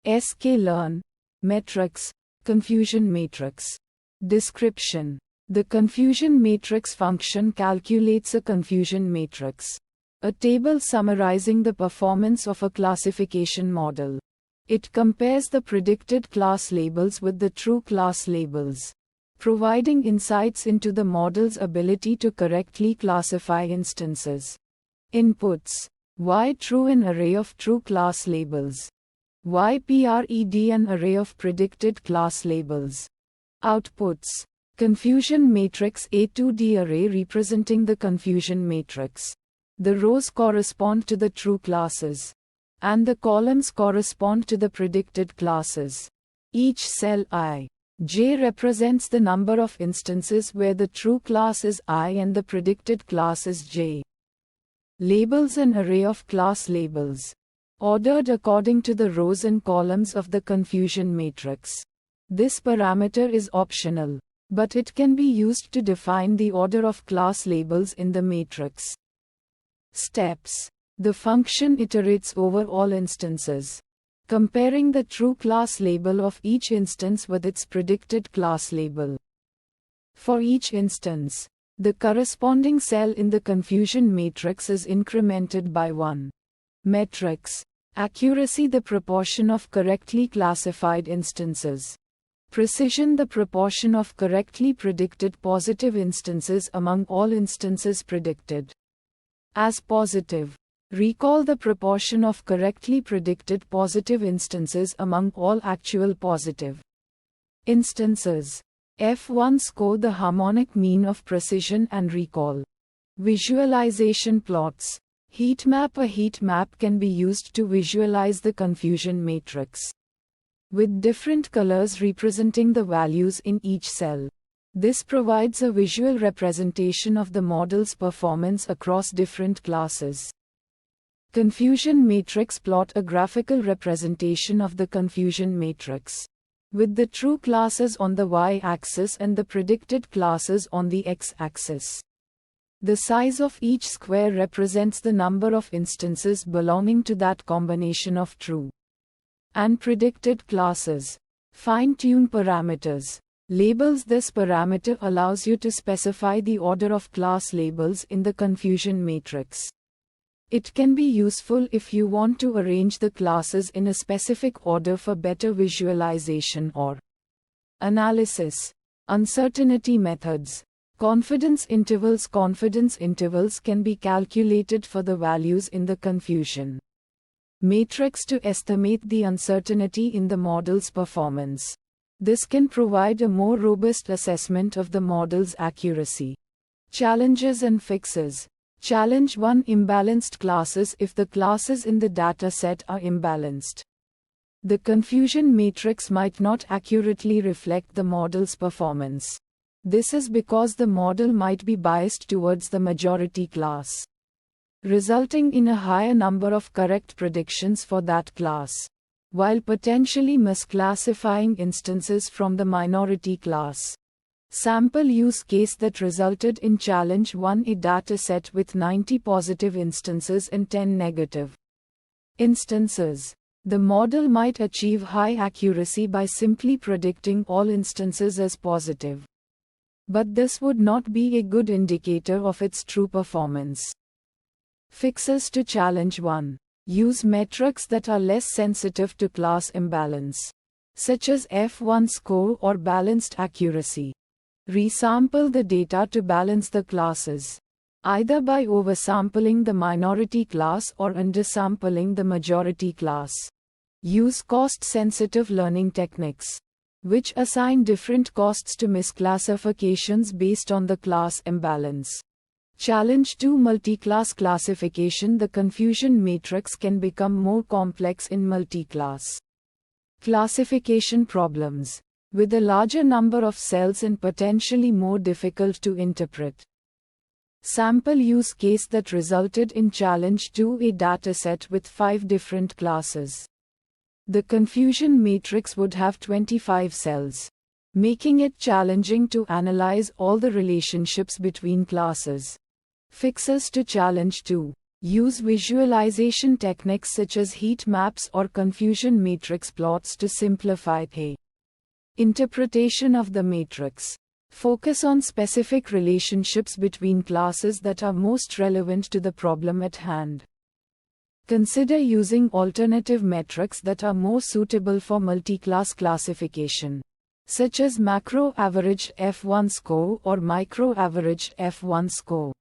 sklearnmetrics confusion matrix. Description: the confusion matrix function calculates a confusion matrix, a table summarizing the performance of a classification model. It compares the predicted class labels with the true class labels, providing insights into the model's ability to correctly classify instances. Inputs: y true, an array of true class labels. Y pred, an array of predicted class labels. Outputs: confusion matrix A to D array representing the confusion matrix. The rows correspond to the true classes, and the columns correspond to the predicted classes. Each cell I, J represents the number of instances where the true class is I and the predicted class is J. Labels: an array of class labels, ordered according to the rows and columns of the confusion matrix. This parameter is optional, but it can be used to define the order of class labels in the matrix. Steps: the function iterates over all instances, comparing the true class label of each instance with its predicted class label. For each instance, the corresponding cell in the confusion matrix is incremented by 1. Metrics: accuracy, the proportion of correctly classified instances. Precision, the proportion of correctly predicted positive instances among all instances predicted as positive. Recall, the proportion of correctly predicted positive instances among all actual positive instances. F1 score, the harmonic mean of precision and recall. Visualization plots. Heat map: a heat map can be used to visualize the confusion matrix, with different colors representing the values in each cell. This provides a visual representation of the model's performance across different classes. Confusion matrix plot: a graphical representation of the confusion matrix, with the true classes on the y-axis and the predicted classes on the x-axis. The size of each square represents the number of instances belonging to that combination of true and predicted classes. Fine-tune parameters. Labels: this parameter allows you to specify the order of class labels in the confusion matrix. It can be useful if you want to arrange the classes in a specific order for better visualization or analysis. Uncertainty methods. Confidence intervals. Confidence intervals can be calculated for the values in the confusion matrix to estimate the uncertainty in the model's performance. This can provide a more robust assessment of the model's accuracy. Challenges and fixes. Challenge 1: imbalanced classes. If the classes in the data set are imbalanced, the confusion matrix might not accurately reflect the model's performance. This is because the model might be biased towards the majority class, resulting in a higher number of correct predictions for that class, while potentially misclassifying instances from the minority class. Sample use case that resulted in challenge 1: a dataset with 90 positive instances and 10 negative instances. The model might achieve high accuracy by simply predicting all instances as positive, but this would not be a good indicator of its true performance. Fixes to challenge 1. Use metrics that are less sensitive to class imbalance, such as F1 score or balanced accuracy. Resample the data to balance the classes, either by oversampling the minority class or undersampling the majority class. Use cost-sensitive learning techniques, which assign different costs to misclassifications based on the class imbalance. Challenge 2: multi-class classification. The confusion matrix can become more complex in multi-class classification problems, with a larger number of cells and potentially more difficult to interpret. Sample use case that resulted in challenge 2: a dataset with 5 different classes. The confusion matrix would have 25 cells, making it challenging to analyze all the relationships between classes. Fixes to challenge 2. Use visualization techniques such as heat maps or confusion matrix plots to simplify the interpretation of the matrix. Focus on specific relationships between classes that are most relevant to the problem at hand. Consider using alternative metrics that are more suitable for multi-class classification, such as macro-averaged F1 score or micro-averaged F1 score.